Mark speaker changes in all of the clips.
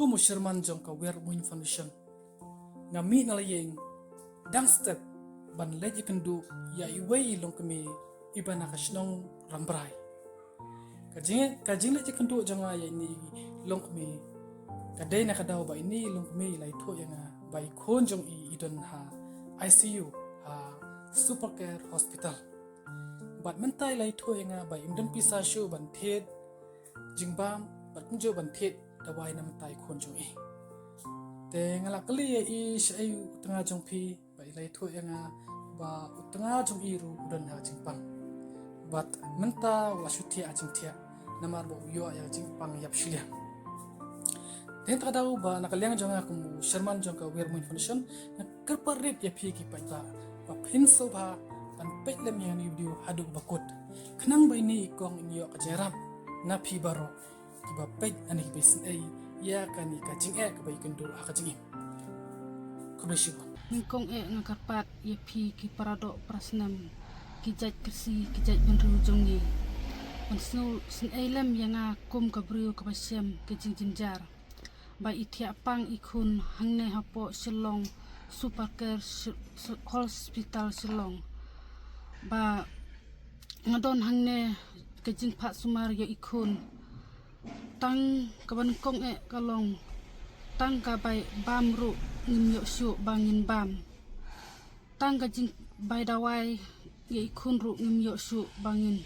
Speaker 1: Kumu Sherman jong ka wer muin foundation ngami na layeng dang step ban leji kendu ya iwei long kami ibana kashnong rambrai kajing leji kendu jonga ya ini long kami kadai na kadaw ba ini long kami lai tho yang ba ikon jong i idon ha ICU ha super care hospital bat mentai lai tho yang ba imdan pisa shu ban thet jingbam bat kunjo ban thet dawai na mentai kon jong i te ngala kali i shai tengah jong pi ba ilai tho yang ba tengah jong i ru dan ha jingpang bat menta wa shuti a jingtia namar bo yo ya jingpang yap shilia ten tadau ba nakaliang jong aku Sherman jong ka wer mun foundation na kerparit ya pi ki pa ba pinso ba ban pet lem yang video hadu bakut kenang ba ini kong inyo kajeram na pi baro ki ba pet ani ki besin ai ya kan ka jing e ka bai kendo aka jing ko beshi
Speaker 2: Ningkong ngakarpat ya pi ki parado prasnam ki jaj kersi ki jaj benru jongi onsul sin ailam yang akum ka brio ka basyam ke jinjar ba itia pang ikun hangne hapo Shillong super care hospital Shillong ba ngadon hangne ke jing phat sumar ya ikun tang kaban kong kalong tang ka bai bam ru ngim yo shu bangin bam tang ka jing bai dawai ye ikun ru ngim yo shu bangin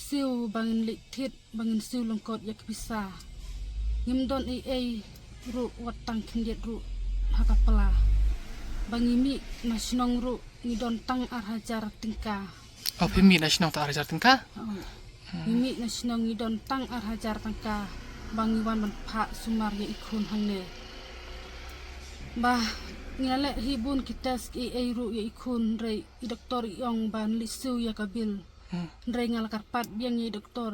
Speaker 2: siu bangin litit bangin siu lengkot ya bisa ngim don ru watang kindet ru hakapala bangimi nasionong ru ngidon tang arhajar tingka
Speaker 1: pimi nasional ta arhajar tingka
Speaker 2: Mimi nasional ngidon tang arhajar tingka bangiwan man pha sumar ya ikun hangne bah ngale hibun kita ski ru ya ikun rei doktor yong ban lisu ya kabil rei ngal karpat biang ya doktor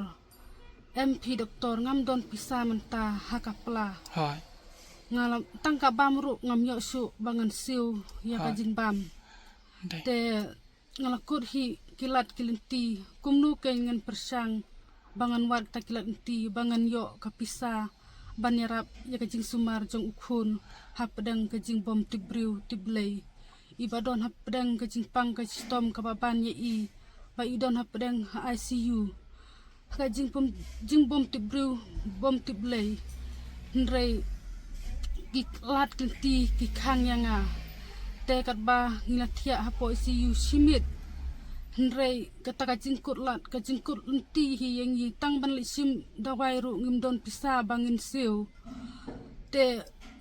Speaker 2: MP doktor ngam don pisa menta hakapla
Speaker 1: hai
Speaker 2: ngalam tangka bamru ngam yo su bangan siu ya kajin bam te ngalakut hi kilat kilinti kumnu kengen persang bangan wat ta kilat inti bangan yo kapisa banyarap ya kajing sumar jong ukun hapdang kajing bom tibriu tiblei ibadon hapdang kajing pang kajistom kababan ye i ba idon hapdang ICU kajing bom tibriu bom tiblei ndrei lat kinti ki khang yanga te kat ba ngilathia hapo ICU simit ndrei kata kajing kut inti hi yang yi tang ban lisim dawai ru ngimdon pisa bangin siu te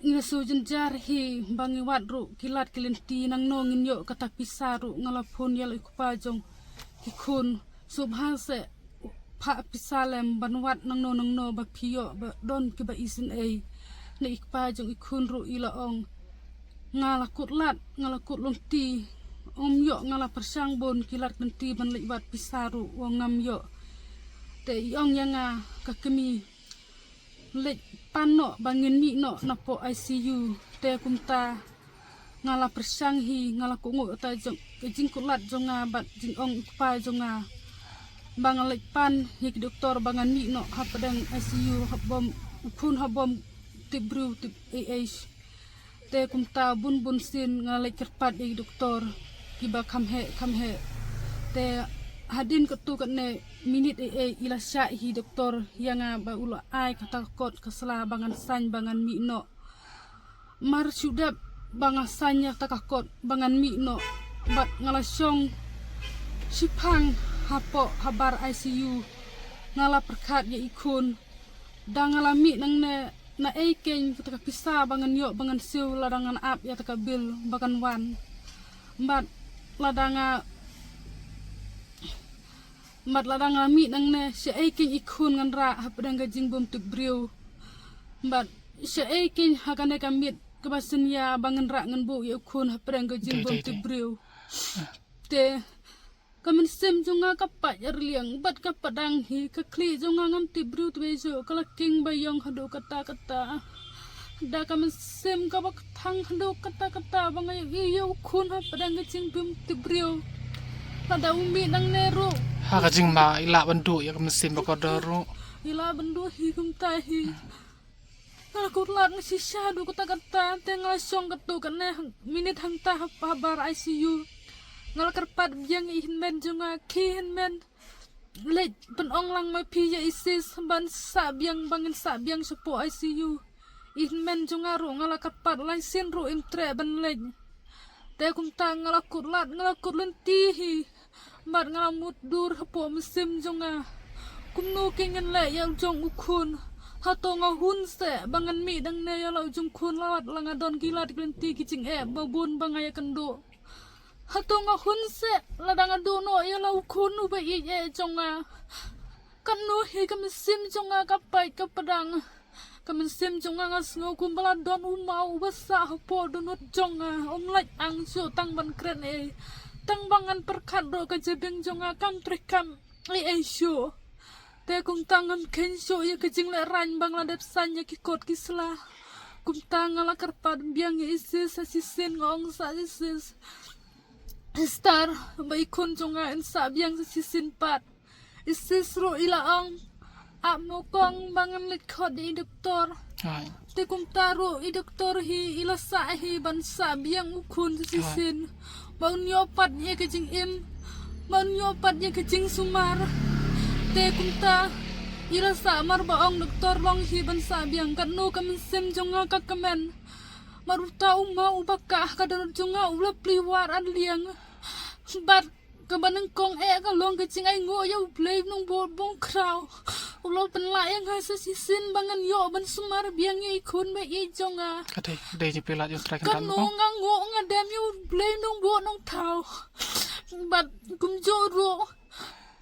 Speaker 2: ngasu jenjar hi bangi wat ru kilat kilinti nang no ngin yo kata pisa ru ngalapun yal ikupa jong ikun subhase pha pisa lem ban wat nang no ba phiyo ba don ki ba isin ai ne ikpa jong ikun ru ilaong ngalakut lungti yo ngala persang bon kilat nanti ban libat pisaru wangam yo te yong yanga kakemi lek pano bangin mi no napo ICU te kumta ngala persang hi ngala kungu ta jong jing kulat jonga bat jing ong pa jonga bangal lek pan hi doktor bangan mi no hapadang ICU habom ukun habom tibru tib te kumta bun sin ngala kerpat di doktor kiba kamhe te hadin ketu katne minit ila sya hi doktor yang ba ulo ai kata kot kesela bangan san bangan mi no mar sudap bangasanya takakot bangan mi no bat ngalasyong sipang hapo habar ICU ngala perkat ya ikun dang ngalami nang na keng kita pisa bangan yo bangan siu ladangan ap ya takabil bagan wan mat ladanga mi nang ne si keng ikun ngan ra hapadang gajing bom tibriu mat si keng hakane kamit kebasen ya bangan ra ngan bu ya ikun hapadang gajing bom tibriu te kamen sem jonga kapat yarliang bat kapadang hi kakli jonga ngam tibriu tbejo kalaking bayong hado kata da kamen sem kabak thang hado kata bangay iyo kun hapadang gajing bom tibriu pada umi nang neru
Speaker 1: ha kajing ma ila bandu ya kamen sem bakodoru
Speaker 2: ila bandu hi kumtahi Ngalakulat na si Shado ko tagata, te ngalasong kato ka na minit hang tahap pahabar ICU. Ngalakarpat biyang ihinmen jo nga kihinmen. Lej penong lang may piya isis ban sabyang bangin sabyang supo ICU. Ihinmen jo nga ro ngalakarpat lain sin ro intre ban lej. Te kum ta ngalakulat lentihi. Mat ngalamut dur hapo mesim jo nga. Kumno kingen le yang jong ukun. Hato nga hunse bangan mi dang ne yalau jung kun lawat langa don gilat glenti kicing babun bangaya kendo. Hato nga hunse ladang adono yalau kun ube jonga. Kanu hi kamisim jonga kapai kapadang. Kamisim jonga ngasngo kumbala don umau basa hapo donut jonga omlaj ang syo tang ban kren tang bangan perkado kajebeng jonga kam trekam syo. Te kung tangan kensyo ya kejing le ran bang ladap sanya kikot kisla. Kung tangan la karpad biang ya isis asisin ngong sa isis. Star baikon jonga insa biang asisin pat. Isis ro ilaang mo kong bangan likod di doktor. Te kung taro i doktor hi ilasa hi bansa biang ukun asisin. Baun nyopat ya kejing baun nyopat ya kejing sumar. Te kumta ila sa marbaong doktor long hiban sabiang kanu kaminsim jonga kakamen maruta uma ubaka kadanot jonga ula pliwar adliang bat kabanang kong kalong kacing ay ngo yaw play nung bong kraw ulo penlayang hasa sisin bangan yo ban sumar biang ikun me jonga
Speaker 1: Kadai pelat yung try kan
Speaker 2: kanu ngo ngadam yo play nung bo nung tau bat kumjoro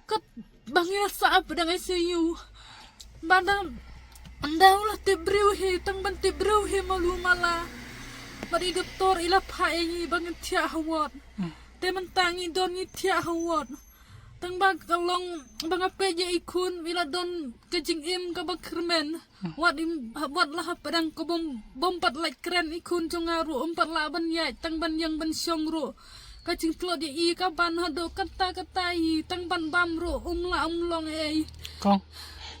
Speaker 2: kat bangya sa pedang ICU badang andaw la tibriw he tang ban tibriw he malumala bari doktor ila phae bang tia hawat te mantangi don ni tia hawat tang bag kalong bang apeje ikun ila don kejing ka bakrmen wat lah pedang ko bom pat like keren ikun jongaru empat laban yai tang ban yang ban syong ro kacing telur dia ka ban hado kata tang ban bamro umlong
Speaker 1: Kong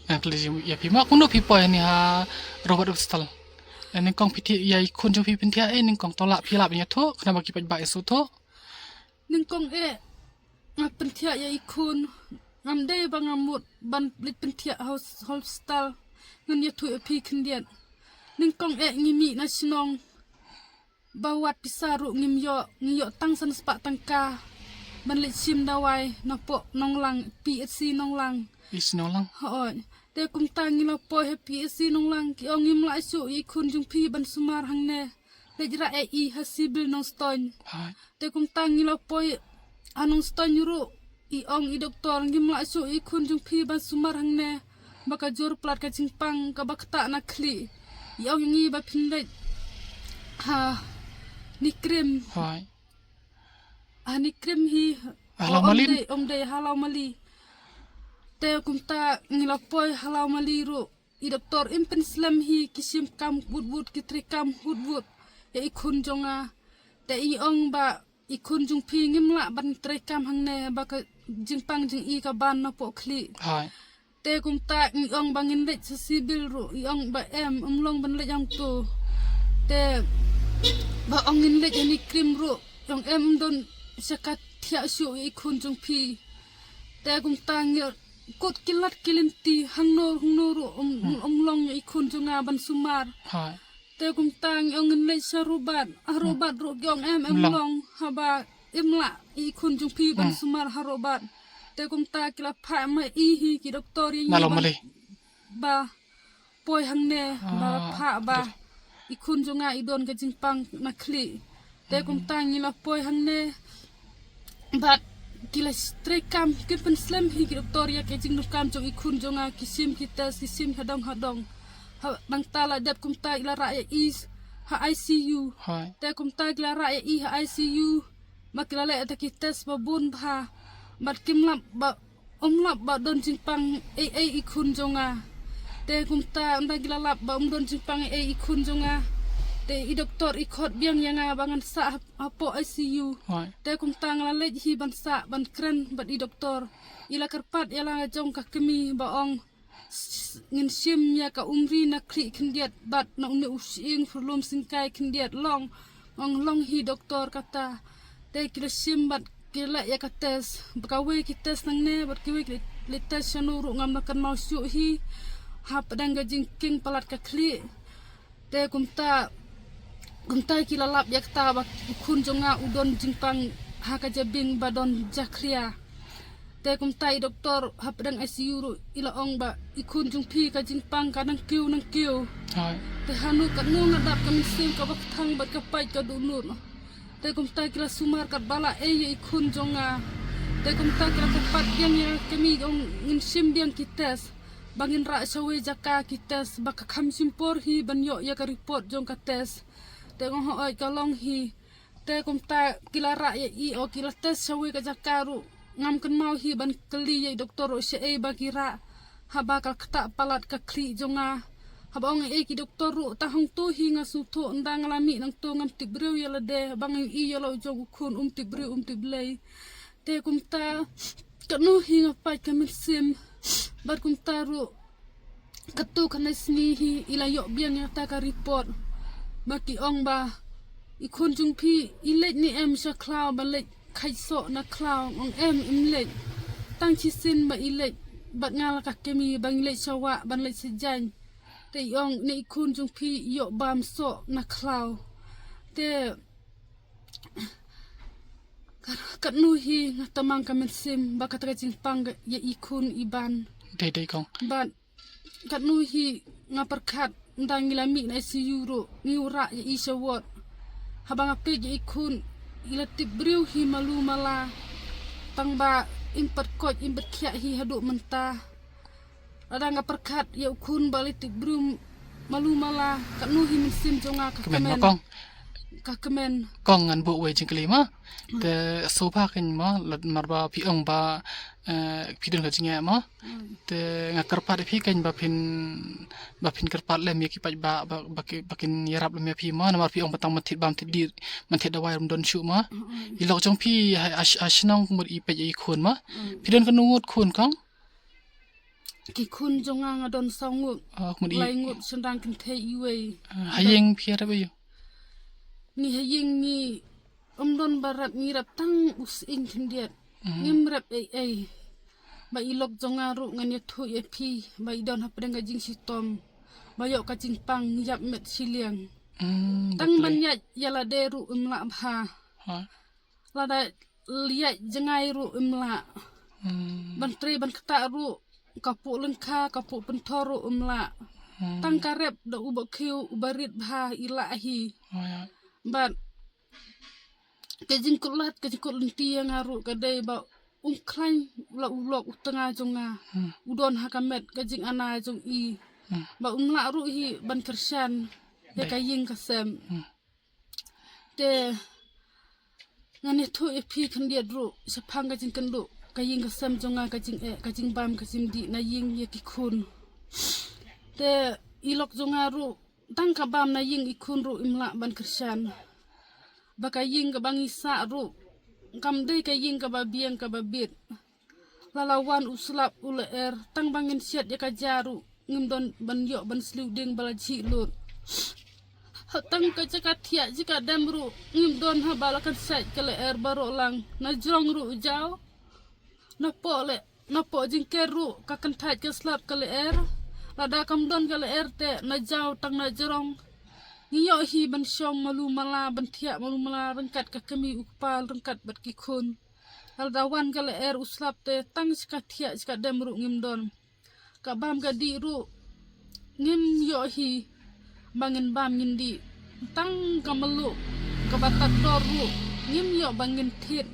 Speaker 1: Angkli ya pima kuno pipo ni ha Robert Upstal. Ni kong piti ya ikun jo pi pentia ni kong tolak pilap nya to kenapa kipat ba isu to.
Speaker 2: Ning kong pentia ya ikun ngamde bangamut ban blit pentia hostal ngan ya tu pi kendian. Ning kong ngimi na sinong bawat pisaru ngimyo tang san spak tangka banlit sim dawai napok nonglang PSC nonglang
Speaker 1: Is nolang.
Speaker 2: Hoy te kum tangi la po he PSC nonglang ki ongim la su ikun jung pi ban sumar hang ne lejra hasibil nong ston te kum tangi la po anong ston ru ong doktor ngim la su ikun jung pi ban sumar hang ne baka jor plat ka jingpang ka bakta na kli ong ngi ba pinle nikrim nikrim hi
Speaker 1: halau malin
Speaker 2: omde halau mali te kumta ngilapoy halau mali ro i doktor impen slam hi kisim kam budbud kitrikam hudbud ikun jonga te ong ba ikun jung pi ngimla ban trekam hangne ba ka jingpang jing ka ban na po kli te kumta ong bangin le sibil ro ong ba umlong ban le yang tu te ba ongin le ni krim ro yang don sakat thia su ikun jung pi te kum tang yo kot kilat kilinti hangno ro long ikun junga ban sumar te kum tang ongin le sarubat arobat ro gyong long haba imla ikun jung pi ban sumar harobat te kum ta kila pha ma hi ki doktor yi ba poi hangne ba pha ba ikun junga idon ka jingpang nakli te kum tangi la poi hanne bat kila strekam ke pen slam hi doktor ya ke jing kam jong ikun junga kisim kita kisim hadong bang tala dep kum ta ila ra ICU te kum ta ila ra ICU makila le ta kites babun bha bat kimlap ba omlap ba don jingpang ikun junga te kumta unda gilalap ba don jingpang ikun jonga te i doktor ikot biang yang bangan sa apo ICU te kumta ngale hi ban sa ban kren bat i doktor ila karpat yala jong ka kemi ba ong ngin sim ya ka umri na kri kendiat bat na une using furlom singkai kendiat long long hi doktor kata te kila sim bat kila ya ka tes bakawe ki tes nang ne bat kiwe li tes shanuru ngam na kan mau su hi ha padang gajing king palat ka kli te kumta kila lap ya kata bak kun jonga udon jingpang ha ka jabing badon jakria te kumtai doktor hapdang ICU ru ila ong ba ikun jung phi ka jingpang ka nang kiu
Speaker 1: Hai.
Speaker 2: te hanu ka nu ngadap ka misim ka bak thang bat ka pai ka dunur te kumtai kila sumar ka bala ye ikun jonga te kumtai kila ka pat yang ya kami ong ngin sim biang kites bangin ra sawe jaka kites bak ka kham simpor hi ban yo ya ka report jong ka tes te ngong oi ka long hi te kumtai kila ra ya i o kila tes sawe ka jakaru ngam kan mau hi ban keli ye doktor o se e bagira haba kal kata palat ka kli jonga haba ong e ki doktor ru ta hong tu hi nga su tho ndang lami nang to ngam tibreu yala de bang i yalo jogu khun tibreu tiblei te kumta ka nu hi nga pai ka min sim bar kumta ru katu kana sni hi ila yo biang ya ta ka report baki ong ba ikun jung phi ilet ni em sha klaw ba lek khai so na klaw ong em im lek tang chi sin ba ilet bat ngal ka kemi bang lek chawa ban lek sejan te yong ne ikun jung phi yo bam so na klaw te kat nu hi ngatamang kamen sim ba ka tra jing pang ya ikun iban
Speaker 1: Dei kong.
Speaker 2: bat kat nu hi ngaperkhat ndang ngilami na ICU ro ngiura ya isawot habang ape ya ikun ila tibriu hi malu mala tangba impat kot impat khia hi hadu mentah ada ngaperkhat ya ukun balik tibriu malu mala kanu hi mensim jonga ka
Speaker 1: Kemen
Speaker 2: kemen
Speaker 1: kong.
Speaker 2: ka kemen
Speaker 1: Kong ngan bu we jing kali ma. Te sopa kan ma lat marba pi ong ba pi don ka jinga ma. Te ngakar pat pi kan ba pin kerpat lem ya ki pat ba bakin yarap lem ya pi ma namar pi ong patang matit bam tidir mantit dawai rum don shu ma. Ilok jong pi ashnong mur i pe i khun ma. Pi don kan ngut khun kong.
Speaker 2: ki kun jonga ngadon sangut
Speaker 1: Mur i
Speaker 2: lai ngut sendang kan the iwe
Speaker 1: hayeng pi ara ba yu.
Speaker 2: ni haying ni omdon barat ngirap tang using kendiat ngimrap ai ba ilok jonga ru ngan ya thu ya phi ba idon hapdang gajing sitom ba yo ka jingpang yap met siliang tang banyat yala deru imla bha lada liat jengai ru imla bantri ban kata ru kapu lengka kapu pentoru imla tang karep da ubak khiu ubarit bha ilahi bat kajing kulat lenti yang ngaru kadai ba klan la ulok utengah jonga udon hakamet kajing ana jong i ba umla ru hi ban kersan ya kaying kasem te ngane thu e phi khandiat ru saphang kajing kandu kaying kasem jonga kajing bam kajing di na ying ye ki khun te ilok jonga ru tang ka bam na ying ikun ru imla ban kersan baka ying ka bangisa ru kam dei ka ying ka babiang ka babit lalawan uslap uleer tang bangin siat ya ka jaru ngimdon ban yo ban sluding balaji lut hatang ka jaka thia jika damru ngimdon ha balakan sai ka leer baro lang na jong ru jaw na po jingker ru ka kan thai ka slap ka leer lada kamdon ka leer te na jaw tang na jorong ngiyo hi ban syong malu mala ban thia malu mala rengkat ka kami ukpal rengkat bat ki khun aldawan ka leer uslap te tang ska thia ska demru ngimdon ka bam ka di ru ngim yo hi bangin bam ngindi tang ka malu ka batak dor ru ngim yo bangin thit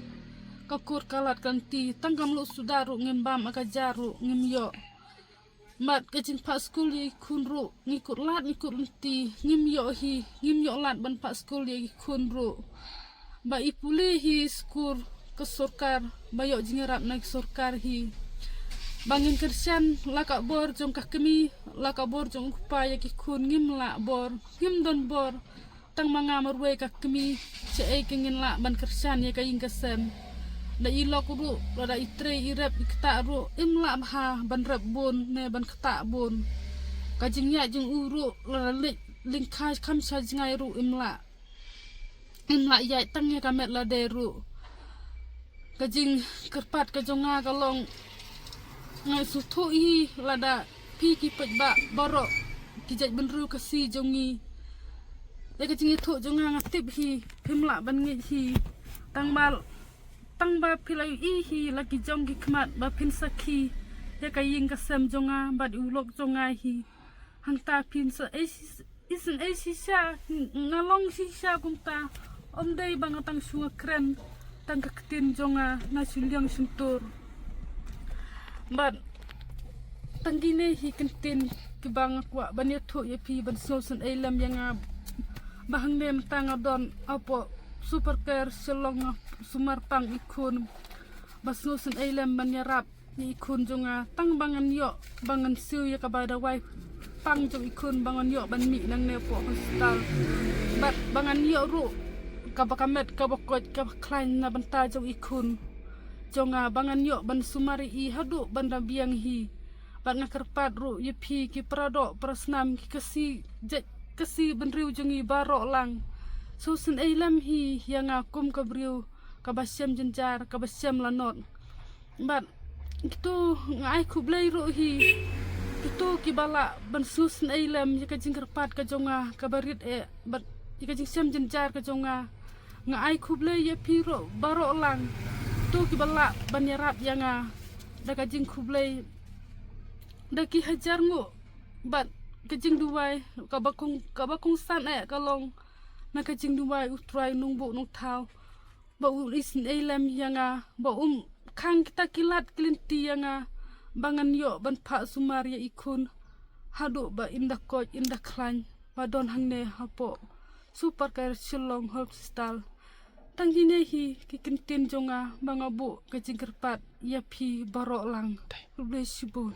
Speaker 2: ka kur kalat kanti tang ka malu sudaru ngim bam aka jaru ngim yo mat kajin pa school ye kun ru ngikut lat ngikut lenti ngim yo lat ban pa school ye kun ru ba ipuli hi school ke sorkar ba yo jingarap naik sorkar hi bangin kersan laka bor jong kakemi laka bor jong pa ye ki kun ngim la bor ngim don bor tang manga marwe kakemi ce e kengin la ban kersan ye kaying kasem da ilok ru da itre irep ikta ru imla ha ban rep bon ne ban kata bon kajing ya jing uru la ling khai kham sa jingai ru imla ya tang ya kamet la de ru kajing kerpat kajonga kalong ngai su thu hi la da pi ki pet ba baro ki jaj ban ru kasi jongi ya kajing thu jonga ngatip hi himla ban ngi hi tang ba pilai i hi lagi jong ki kmat ba pin sakhi ya kaying kasem jonga ba ulok jonga hi hangta pin sa isen sha ngalong sha kumta om dei bangatang sunga kren tang kaktin jonga na sulyang suntur but tanggine hi kentin kibang kwa banya thu ye pi ban sosun elam yang bahang nem tang adon apo super care selong sumar pang ikun basusun elam banyarap ni ikun jonga tang bangan yo bangan siu ya kabada wai pang jong ikun bangan yo ban mi nang ne po hospital bat bangan yo ru kabakamet kabakot kabaklain na banta jong ikun jonga bangan yo ban sumari i hadu banda biang hi ban ngakerpat ru ye pi ki prado prasnam ki kasi benriu jongi baro lang susun elam hi yang akum kabriu kabasyam jenjar kabasyam lanot bat itu ngai kublai ru hi itu kibala ban susun elam ya kajing kerpat ka jonga kabarit bat ya kajing syam jenjar ka jonga ngai kublai ya piro baro lang tu kibala ban yarap yang da kajing kublai da ki hajar ngo bat kajing duwai kabakung san kalong na kajing duwai utrai nungbu nung thau ba isin elam yang ba khang kita kilat kelinti yang bangan yo ban pha sumar ya ikun hadu ba indah koj indah klan ba don hangne hapo super care silong hospital tanggine hi kikintin jonga bangabu kajing kerpat ya pi baro lang sibun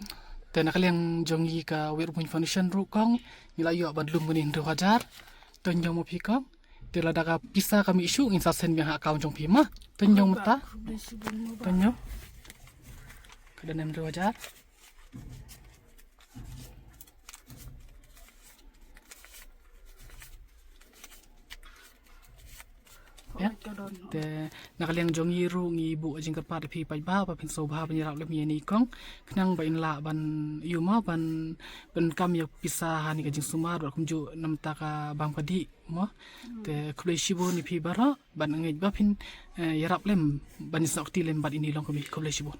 Speaker 1: Tena kaliang jongi ka Werbun Foundation ru kong nila yo ban lum bunin 2,000 tonjong mo pi kong tela daga pisa kami isu insa sen yang account jong pi ma tonjong mata tonjong kada nem 2,000 ya te nakaliang jongi ru ngi bu jing kerpat pi pai ba pa pin so ba ban yarap le mi ni kong knang ba in la ban yuma ban kam ya pisa hani ka jing sumar ba kumju nam ta ka bang padi mo te khlei shibo ni pi bara ban ngai ba pin yarap lem ban sok ti lem ban ini long ko mi khlei shibo